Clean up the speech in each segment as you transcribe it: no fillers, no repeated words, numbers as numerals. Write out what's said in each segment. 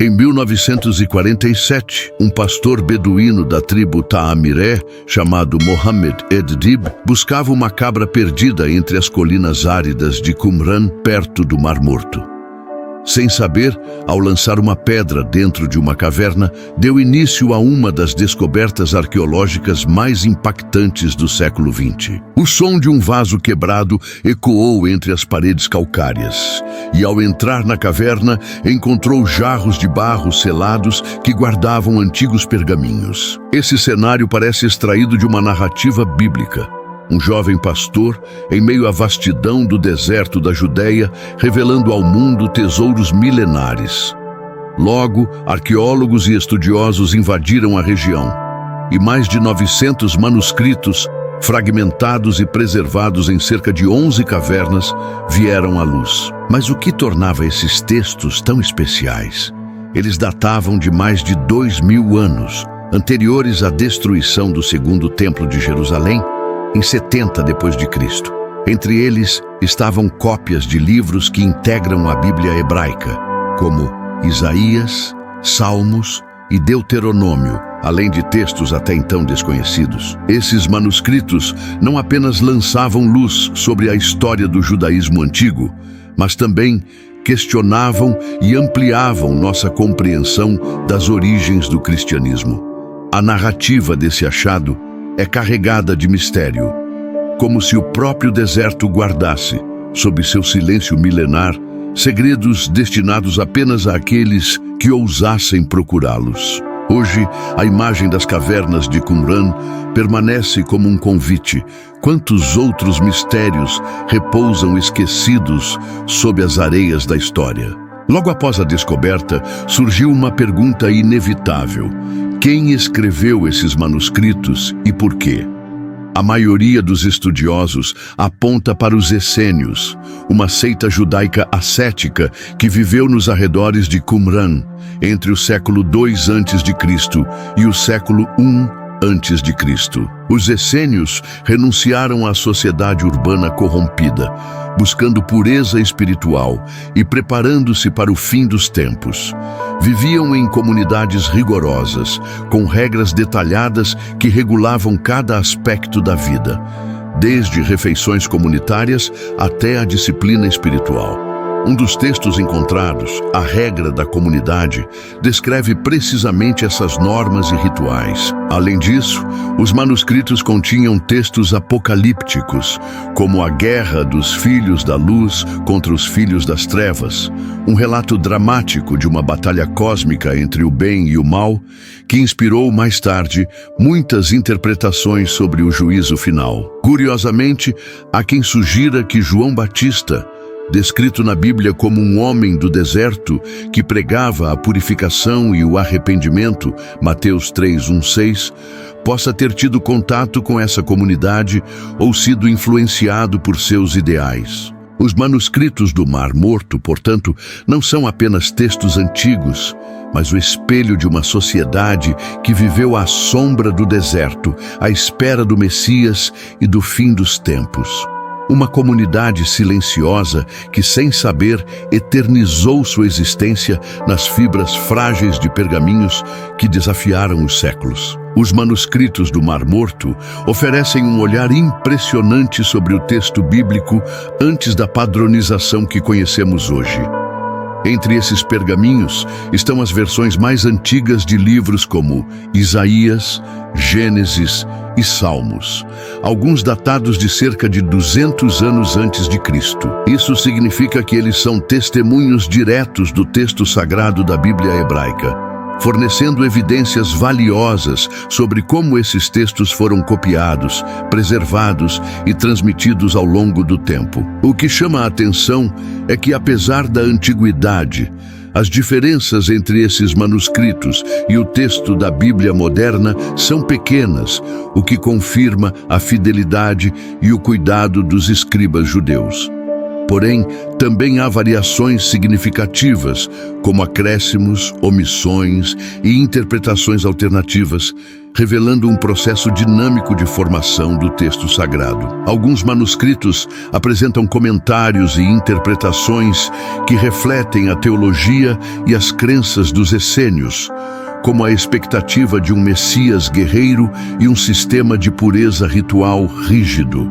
Em 1947, um pastor beduíno da tribo Ta'amiré, chamado Mohammed Ed-Dib, buscava uma cabra perdida entre as colinas áridas de Qumran, perto do Mar Morto. Sem saber, ao lançar uma pedra dentro de uma caverna, deu início a uma das descobertas arqueológicas mais impactantes do século XX. O som de um vaso quebrado ecoou entre as paredes calcárias, e ao entrar na caverna, encontrou jarros de barro selados que guardavam antigos pergaminhos. Esse cenário parece extraído de uma narrativa bíblica. Um jovem pastor, em meio à vastidão do deserto da Judéia, revelando ao mundo tesouros milenares. Logo, arqueólogos e estudiosos invadiram a região, e mais de 900 manuscritos, fragmentados e preservados em cerca de 11 cavernas, vieram à luz. Mas o que tornava esses textos tão especiais? Eles datavam de mais de 2000 anos, anteriores à destruição do Segundo Templo de Jerusalém, em 70 d.C. Entre eles estavam cópias de livros que integram a Bíblia hebraica, como Isaías, Salmos e Deuteronômio, além de textos até então desconhecidos. Esses manuscritos não apenas lançavam luz sobre a história do judaísmo antigo, mas também questionavam e ampliavam nossa compreensão das origens do cristianismo. A narrativa desse achado é carregada de mistério, como se o próprio deserto guardasse, sob seu silêncio milenar, segredos destinados apenas àqueles que ousassem procurá-los. Hoje, a imagem das cavernas de Qumran permanece como um convite. Quantos outros mistérios repousam esquecidos sob as areias da história? Logo após a descoberta, surgiu uma pergunta inevitável. Quem escreveu esses manuscritos e por quê? A maioria dos estudiosos aponta para os essênios, uma seita judaica ascética que viveu nos arredores de Qumran, entre o século II a.C. e o século I a.C. Os essênios renunciaram à sociedade urbana corrompida, buscando pureza espiritual e preparando-se para o fim dos tempos. Viviam em comunidades rigorosas, com regras detalhadas que regulavam cada aspecto da vida, desde refeições comunitárias até a disciplina espiritual. Um dos textos encontrados, A Regra da Comunidade, descreve precisamente essas normas e rituais. Além disso, os manuscritos continham textos apocalípticos, como a guerra dos filhos da luz contra os filhos das trevas, um relato dramático de uma batalha cósmica entre o bem e o mal, que inspirou mais tarde muitas interpretações sobre o juízo final. Curiosamente, há quem sugira que João Batista, descrito na Bíblia como um homem do deserto que pregava a purificação e o arrependimento, Mateus 3:1-6, possa ter tido contato com essa comunidade ou sido influenciado por seus ideais. Os manuscritos do Mar Morto, portanto, não são apenas textos antigos, mas o espelho de uma sociedade que viveu à sombra do deserto, à espera do Messias e do fim dos tempos. Uma comunidade silenciosa que, sem saber, eternizou sua existência nas fibras frágeis de pergaminhos que desafiaram os séculos. Os manuscritos do Mar Morto oferecem um olhar impressionante sobre o texto bíblico antes da padronização que conhecemos hoje. Entre esses pergaminhos estão as versões mais antigas de livros como Isaías, Gênesis e Salmos, alguns datados de cerca de 200 anos antes de Cristo. Isso significa que eles são testemunhos diretos do texto sagrado da Bíblia hebraica, fornecendo evidências valiosas sobre como esses textos foram copiados, preservados e transmitidos ao longo do tempo. O que chama a atenção é que, apesar da antiguidade, as diferenças entre esses manuscritos e o texto da Bíblia moderna são pequenas, o que confirma a fidelidade e o cuidado dos escribas judeus. Porém, também há variações significativas, como acréscimos, omissões e interpretações alternativas, revelando um processo dinâmico de formação do texto sagrado. Alguns manuscritos apresentam comentários e interpretações que refletem a teologia e as crenças dos essênios, como a expectativa de um Messias guerreiro e um sistema de pureza ritual rígido.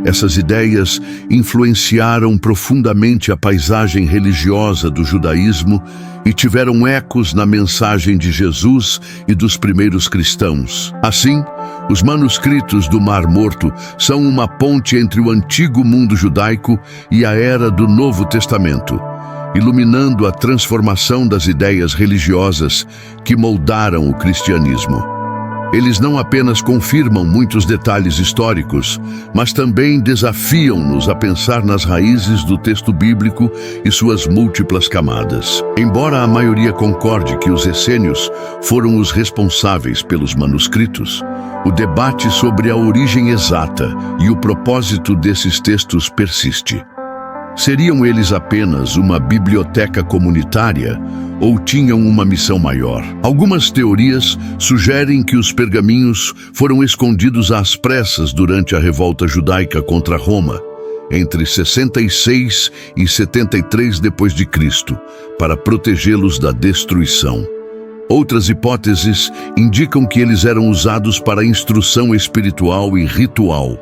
Essas ideias influenciaram profundamente a paisagem religiosa do judaísmo e tiveram ecos na mensagem de Jesus e dos primeiros cristãos. Assim, os manuscritos do Mar Morto são uma ponte entre o antigo mundo judaico e a era do Novo Testamento, iluminando a transformação das ideias religiosas que moldaram o cristianismo. Eles não apenas confirmam muitos detalhes históricos, mas também desafiam-nos a pensar nas raízes do texto bíblico e suas múltiplas camadas. Embora a maioria concorde que os essênios foram os responsáveis pelos manuscritos, o debate sobre a origem exata e o propósito desses textos persiste. Seriam eles apenas uma biblioteca comunitária ou tinham uma missão maior? Algumas teorias sugerem que os pergaminhos foram escondidos às pressas durante a revolta judaica contra Roma, entre 66 e 73 d.C., para protegê-los da destruição. Outras hipóteses indicam que eles eram usados para instrução espiritual e ritual,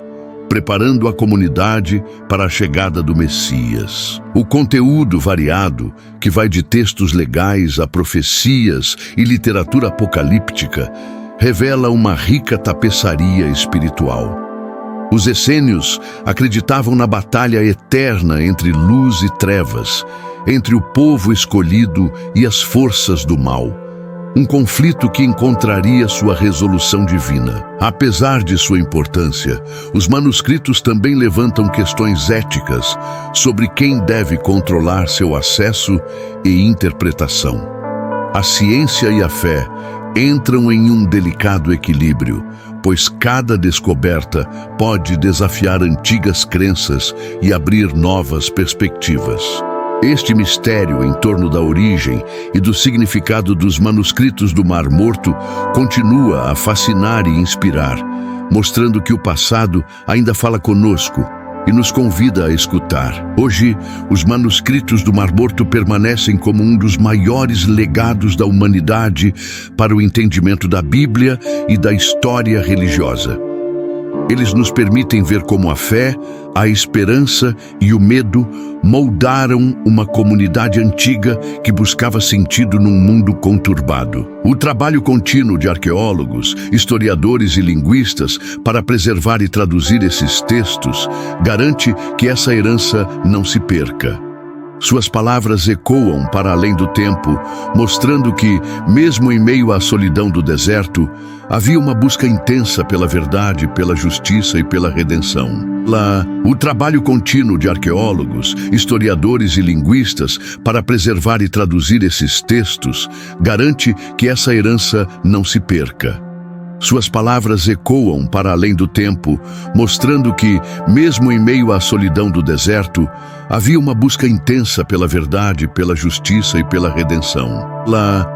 preparando a comunidade para a chegada do Messias. O conteúdo variado, que vai de textos legais a profecias e literatura apocalíptica, revela uma rica tapeçaria espiritual. Os essênios acreditavam na batalha eterna entre luz e trevas, entre o povo escolhido e as forças do mal. Um conflito que encontraria sua resolução divina. Apesar de sua importância, os manuscritos também levantam questões éticas sobre quem deve controlar seu acesso e interpretação. A ciência e a fé entram em um delicado equilíbrio, pois cada descoberta pode desafiar antigas crenças e abrir novas perspectivas. Este mistério em torno da origem e do significado dos manuscritos do Mar Morto continua a fascinar e inspirar, mostrando que o passado ainda fala conosco e nos convida a escutar. Hoje, os manuscritos do Mar Morto permanecem como um dos maiores legados da humanidade para o entendimento da Bíblia e da história religiosa. Eles nos permitem ver como a fé, a esperança e o medo moldaram uma comunidade antiga que buscava sentido num mundo conturbado. O trabalho contínuo de arqueólogos, historiadores e linguistas para preservar e traduzir esses textos garante que essa herança não se perca. Suas palavras ecoam para além do tempo, mostrando que, mesmo em meio à solidão do deserto, havia uma busca intensa pela verdade, pela justiça e pela redenção. O trabalho contínuo de arqueólogos, historiadores e linguistas para preservar e traduzir esses textos garante que essa herança não se perca. Suas palavras ecoam para além do tempo, mostrando que, mesmo em meio à solidão do deserto, havia uma busca intensa pela verdade, pela justiça e pela redenção.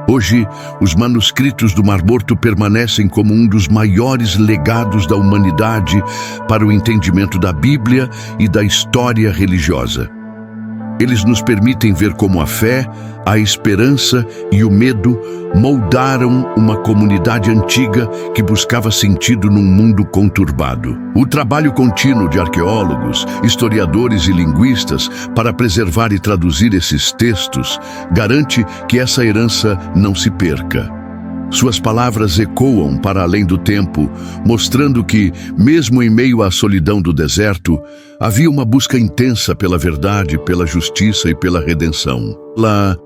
Hoje, os manuscritos do Mar Morto permanecem como um dos maiores legados da humanidade para o entendimento da Bíblia e da história religiosa. Eles nos permitem ver como a fé, a esperança e o medo moldaram uma comunidade antiga que buscava sentido num mundo conturbado. O trabalho contínuo de arqueólogos, historiadores e linguistas para preservar e traduzir esses textos garante que essa herança não se perca. Suas palavras ecoam para além do tempo, mostrando que, mesmo em meio à solidão do deserto, havia uma busca intensa pela verdade, pela justiça e pela redenção.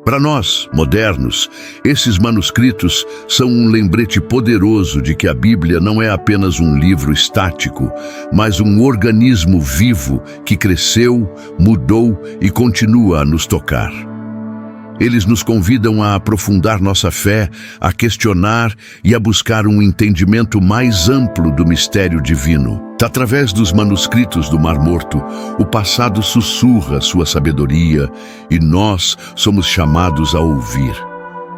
Para nós, modernos, esses manuscritos são um lembrete poderoso de que a Bíblia não é apenas um livro estático, mas um organismo vivo que cresceu, mudou e continua a nos tocar. Eles nos convidam a aprofundar nossa fé, a questionar e a buscar um entendimento mais amplo do mistério divino. Através dos manuscritos do Mar Morto, o passado sussurra sua sabedoria e nós somos chamados a ouvir.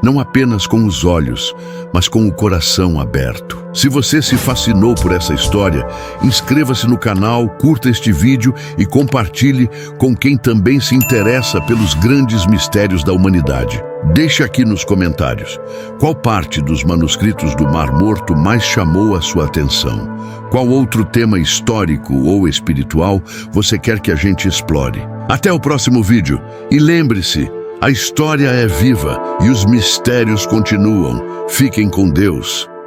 não apenas com os olhos, mas com o coração aberto. Se você se fascinou por essa história, inscreva-se no canal, curta este vídeo e compartilhe com quem também se interessa pelos grandes mistérios da humanidade. Deixe aqui nos comentários qual parte dos manuscritos do Mar Morto mais chamou a sua atenção. Qual outro tema histórico ou espiritual você quer que a gente explore? Até o próximo vídeo e lembre-se, a história é viva e os mistérios continuam. Fiquem com Deus.